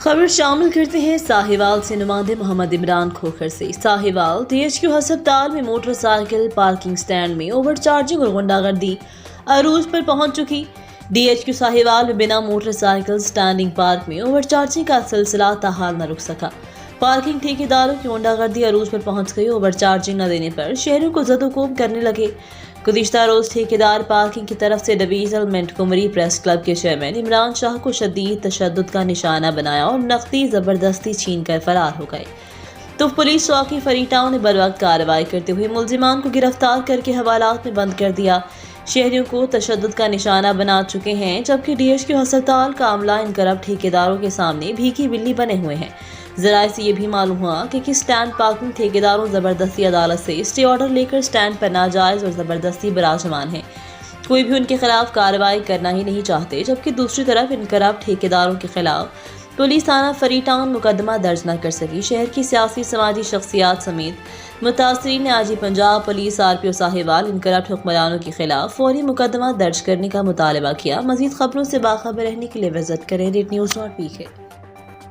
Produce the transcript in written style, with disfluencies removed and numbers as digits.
خبر شامل کرتے ہیں ساہیوال سے نمائندے محمد عمران کھوکھر سے۔ ساہیوال DHQ ہسپتال میں موٹر سائیکل پارکنگ سٹینڈ میں اوور چارجنگ اور غنڈہ گردی عروج پر پہنچ چکی۔ DHQ ساہیوال میں بنا موٹر سائیکل سٹینڈنگ پارک میں اوور چارجنگ کا سلسلہ تاحال نہ رک سکا۔ پارکنگ ٹھیکیداروں کی غنڈہ گردی عروج پر پہنچ گئی۔ اوور چارجنگ نہ دینے پر شہریوں کو زد و کوب کرنے لگے۔ گزشتہ روز ٹھیکیدار پارکنگ کی طرف سے ڈویژنل منٹ کمری پریس کلب کے چیئرمین عمران شاہ کو شدید تشدد کا نشانہ بنایا اور نقدی زبردستی چھین کر فرار ہو گئے، تو پولیس چوکی فری ٹاؤن نے بروقت کارروائی کرتے ہوئے ملزمان کو گرفتار کر کے حوالات میں بند کر دیا۔ شہریوں کو تشدد کا نشانہ بنا چکے ہیں، جبکہ DHQ ہسپتال کا عملہ ان کرپٹ ٹھیکیداروں کے سامنے بھیکی بلی بنے ہوئے ہیں۔ ذرائع سے یہ بھی معلوم ہوا کہ سٹینڈ پارکنگ ٹھیکیداروں زبردستی عدالت سے اسٹے آرڈر لے کر سٹینڈ پر ناجائز اور زبردستی براجمان ہیں۔ کوئی بھی ان کے خلاف کارروائی کرنا ہی نہیں چاہتے، جبکہ دوسری طرف ان کرپٹ ٹھیکیداروں کے خلاف پولیس تھانہ فری ٹاؤن مقدمہ درج نہ کر سکی۔ شہر کی سیاسی سماجی شخصیات سمیت متاثرین نے آج ہی پنجاب پولیس RPO ساہیوال ان کرپٹ حکمرانوں کے خلاف فوری مقدمہ درج کرنے کا مطالبہ کیا۔ مزید خبروں سے باخبر رہنے کے لیے وزٹ کریں ریٹ نیوز.pk